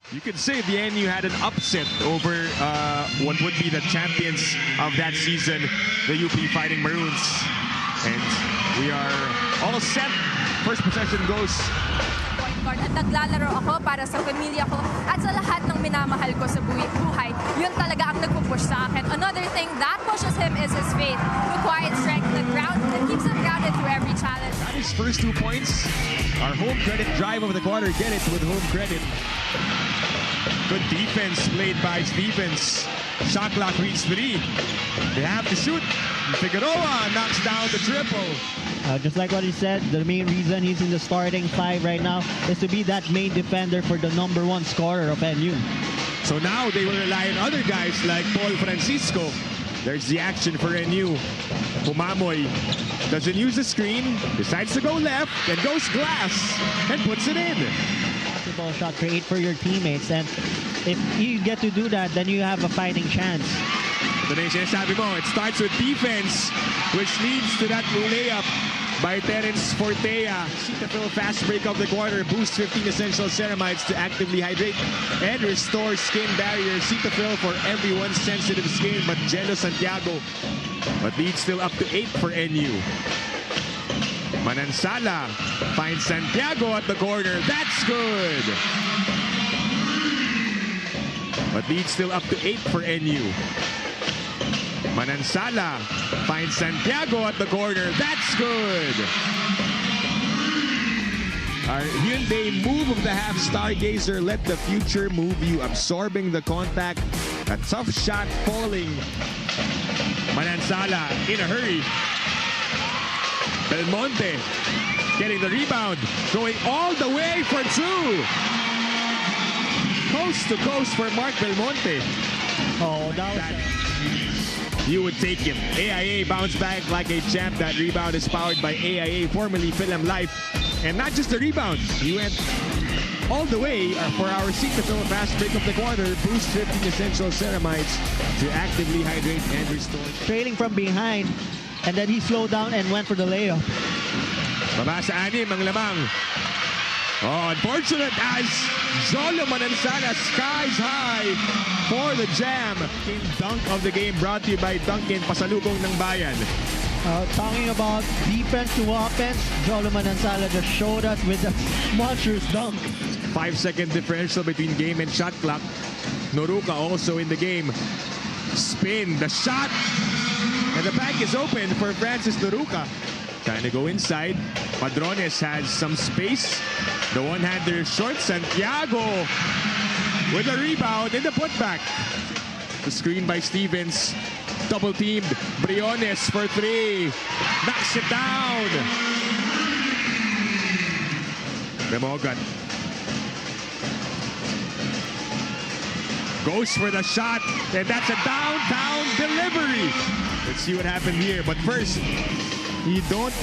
You could say the NU had an upset over what would be the champions of that season, the UP Fighting Maroons. And we are all set. First possession goes. Point guard at naglalaro ako para sa pamilya ko at sa lahat ng minamahal ko sa buhay. Yun talaga ang nagpupush sa akin. Another thing that pushes him is his faith, the quiet strength, the ground that keeps him grounded through every challenge. That is first 2 points. Our home credit drive of the quarter. Get it with home credit. Good defense played by Stevens. Shot clock reached 3. They have to shoot. Figueroa knocks down the triple. Just like what he said, the main reason he's in the starting 5 right now is to be that main defender for the #1 scorer of NU. So now they will rely on other guys like Paul Francisco. There's the action for NU. Pumamoy doesn't use the screen, decides to go left, and goes glass, and puts it in. Basketball shot, create for your teammates, and if you get to do that, then you have a fighting chance. Ito na yung sinasabi mo, it starts with defense, which leads to that layup by Terence Fortea. Cetaphil fast break of the quarter, boost 15 essential ceramides to actively hydrate and restore skin barrier. Cetaphil for everyone's sensitive skin, but Jello Santiago. But lead still up to 8 for NU. Manansala finds Santiago at the corner. That's good. But lead still up to 8 for NU. Manansala finds Santiago at the corner. That's good. Our Hyundai move of the half, Stargazer. Let the future move you. Absorbing the contact. A tough shot falling. Manansala in a hurry. Belmonte getting the rebound. Going all the way for 2. Coast to coast for Mark Belmonte. Oh, that was... You would take him. AIA bounced back like a champ. That rebound is powered by AIA, formerly Film Life. And not just the rebound. He went all the way for our Cetaphil fast break of the quarter. Boost 15 essential ceramides to actively hydrate and restore. Trailing from behind, and then he slowed down and went for the layup. Baba sa 6 ang lamang. Oh, unfortunate as Jolo Manansala skies high for the jam. Dunk of the game brought to you by Duncan, pasalubong ng bayan. Talking about defense to offense, Jolo Manansala just showed us with a monstrous dunk. 5-second differential between game and shot clock. Noruka also in the game. Spin, the shot, and the back is open for Francis Noruka. Trying to go inside. Padrones has some space. The one-hander short. Santiago with a rebound in the putback. The screen by Stevens. Double-teamed. Briones for 3. Knocks it down. Remogan. Goes for the shot. And that's a downtown delivery. Let's see what happened here. But first, you don't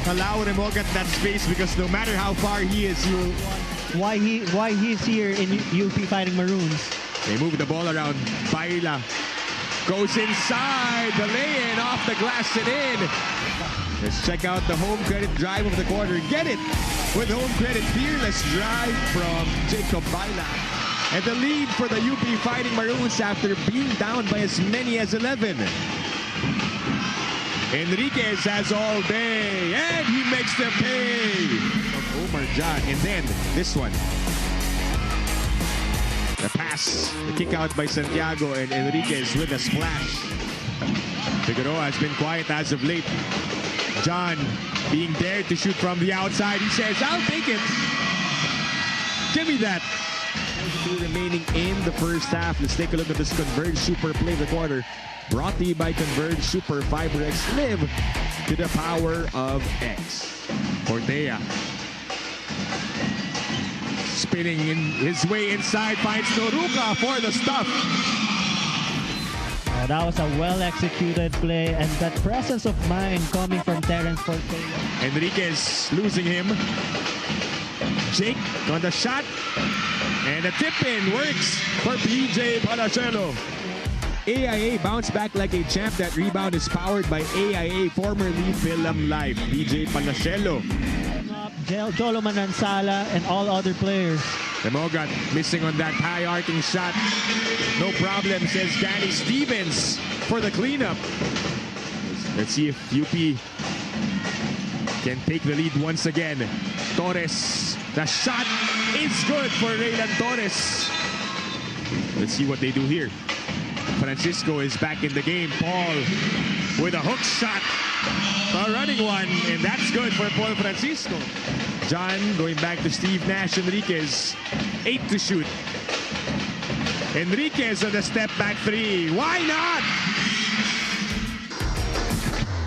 allow Remogan that space because no matter how far he is, you will... Why he's here in UP Fighting Maroons. They move the ball around. Baila goes inside. The lay-in off the glass and in. Let's check out the home credit drive of the quarter. Get it with home credit. Fearless drive from Jacob Baila. And the lead for the UP Fighting Maroons after being down by as many as 11. Enriquez has all day, and he makes them pay. Omar John, and then this one. The pass, the kick out by Santiago, and Enriquez with a splash. Figueroa has been quiet as of late. John being dared to shoot from the outside. He says, I'll take it. Give me that. Remaining in the first half. Let's take a look at this Converge Super Play of the quarter. Brought to you by Converge Super Fiber X. Live to the power of X. Fortea. Spinning in his way inside. Finds Noruka for the stuff. That was a well-executed play, and that presence of mind coming from Terence Fortea. Enriquez losing him. Jake on the shot. And the tip-in works for BJ Palacelo. AIA bounced back like a champ. That rebound is powered by AIA, formerly Film Life. BJ Palacelo. Jolo Manansala and all other players. Remogat missing on that high arcing shot. No problem, says Danny Stevens for the cleanup. Let's see if UP can take the lead once again. Torres, the shot is good for Raylan Torres. Let's see what they do here. Francisco is back in the game. Paul with a hook shot. A running one, and that's good for Paul Francisco. John going back to Steve Nash Enriquez. 8 to shoot. Enriquez on the step back three. Why not?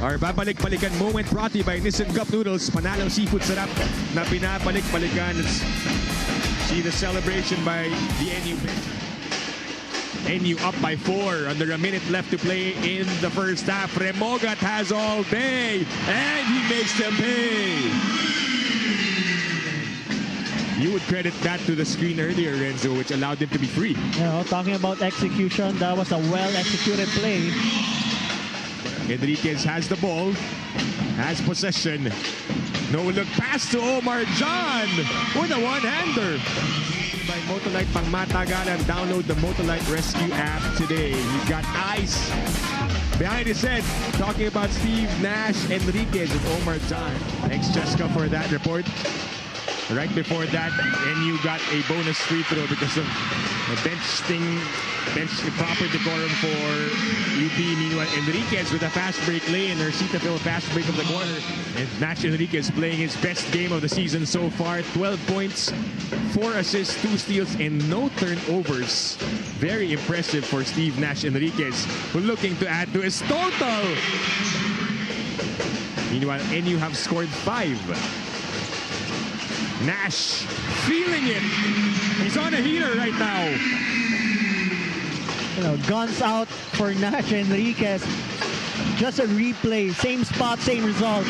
Our babalik-balikan moment brought to you by Nissan Cup Noodles. Panalo seafood sarap na pinabalik-balikan. See the celebration by the NU bench. NU up by 4. Under a minute left to play in the first half. Remogat has all day, and he makes them pay. You would credit that to the screen earlier, Renzo, which allowed him to be free. You know, talking about execution, that was a well-executed play. Enriquez has the ball, has possession. No look pass to Omar John with a one-hander. By Motolite Pangmatagalan, download the Motolite Rescue app today. He's got ice behind his head. Talking about Steve Nash Enriquez and Omar John. Thanks, Jessica, for that report. Right before that, NU got a bonus free throw because of a bench proper decorum for UP. Meanwhile, Enriquez with a fast break lane, or Citafil fast break of the quarter. And Nash Enriquez playing his best game of the season so far. 12 points, 4 assists, 2 steals, and no turnovers. Very impressive for Steve Nash Enriquez, who's looking to add to his total. Meanwhile, NU have scored 5. Nash feeling it. He's on a heater right now. You know, guns out for Nash Enriquez. Just a replay, same spot, same result.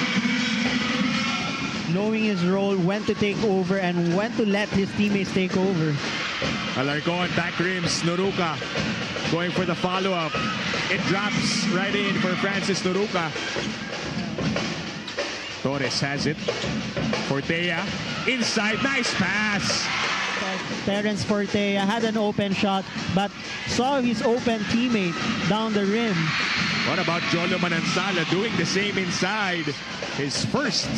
Knowing his role, when to take over and when to let his teammates take over. Alarcon, back rims, Noruca going for the follow-up. It drops right in for Francis Noruca. Torres has it. Fortea inside, nice pass. Terence Fortea had an open shot, but saw his open teammate down the rim. What about Jolo Manansala doing the same inside? His first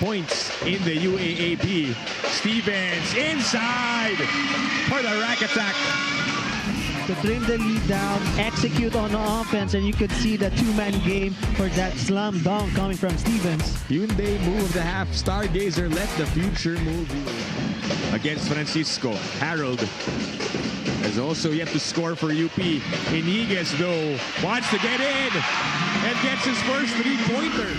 points in the UAAP. Stevens inside for the rack attack. To trim the lead down, execute on the offense, and you could see the two-man game for that slam dunk coming from Stevens. Hyundai move of the half. Stargazer, let the future move you. Against Francisco. Harold has also yet to score for UP. Iniguez, though, wants to get in and gets his first three-pointer.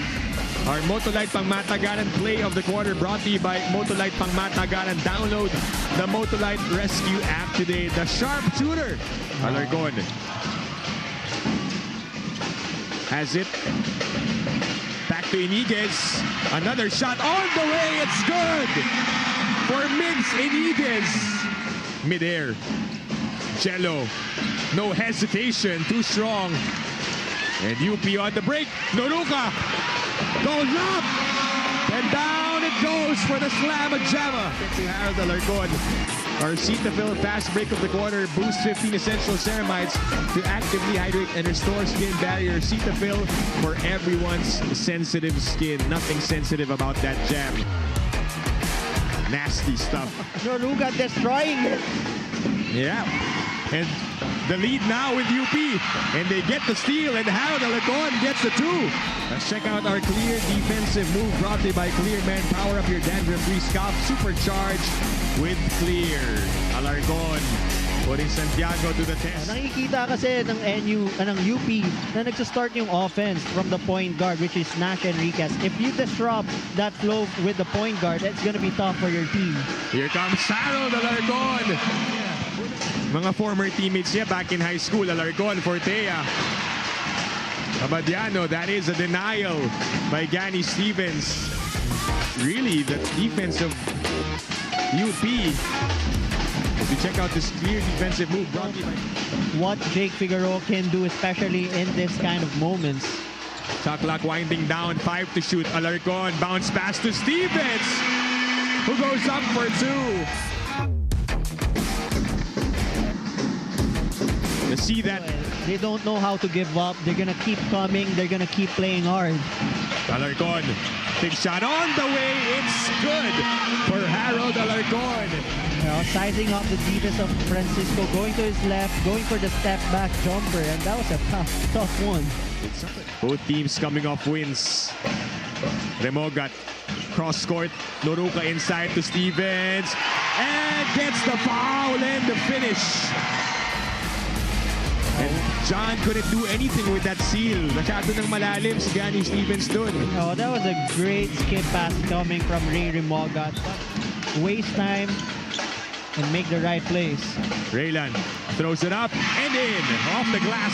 Our Motolite Pangmatagalan play of the quarter brought to you by Motolite Pangmatagalan. Download the Motolite Rescue app today. The sharpshooter, Alarcon, has it. Back to Iniguez. Another shot on the way. It's good for Migs Iniguez. Mid-air. Cello. No hesitation. Too strong. And UP on the break. Noruca goes up. And down it goes for the slam of Java. To Harold Alarcon. Our Cetaphil fast break of the quarter. Boost 15 essential ceramides to actively hydrate and restore skin barrier. Cetaphil for everyone's sensitive skin. Nothing sensitive about that jam. Nasty stuff. Noruca destroying it. Yeah. And the lead now with UP. And they get the steal, and Harold Alarcon gets the 2. Let's check out our clear defensive move brought to you by Clearman. Power up your dandruff-free scalp. Supercharged with Clear. Alarcon putting Santiago to the test. Nakikita kasi ng UP na nagsastart yung offense from the point guard, which is Nash Enriquez. If you disrupt that flow with the point guard, it's gonna be tough for your team. Here comes Harold Alarcon. Mga former teammates niya back in high school. Alarcon, Fortea, Abadiano. That is a denial by Gani Stevens. Really, the defense of UP. As we check out this clear defensive move brought to you by what Jake Figueroa can do, especially in this kind of moments. Shot clock winding down, 5 to shoot. Alarcon, bounce pass to Stevens. who goes up for two. To see that, They don't know how to give up. They're gonna keep coming. They're gonna keep playing hard. Alarcon, big shot on the way. It's good for Harold Alarcon. You know, sizing up the defense of Francisco, going to his left, going for the step back jumper, and that was a tough one. Both teams coming off wins. Remogat, cross court, Noruka inside to Stevens, and gets the foul and the finish. And John couldn't do anything with that seal. Masyado nang malalim si Gani Stevens dun. Oh, that was a great skip pass coming from Ray Remogat. Waste time and make the right plays. Raylan throws it up and in. Off the glass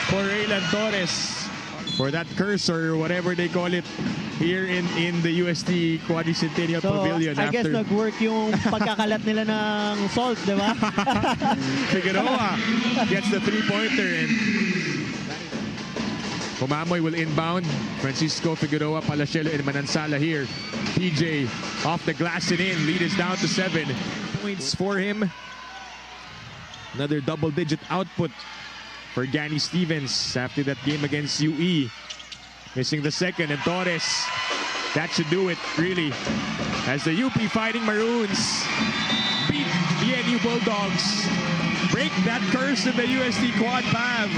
for Raylan Torres. For that curse or whatever they call it here in the UST Quadricentennial Pavilion. I guess nag-work yung pagkakalat nila ng salt, di ba? Figueroa gets the three-pointer and Pumamoy will inbound. Francisco, Figueroa, Palacielo, and Manansala here. PJ off the glass and in. Lead is down to 7 points for him. Another double-digit output for Gani Stevens after that game against UE. Missing the second, and Torres, that should do it, really. As the UP Fighting Maroons beat the NU Bulldogs, break that curse in the UST Quad Pav.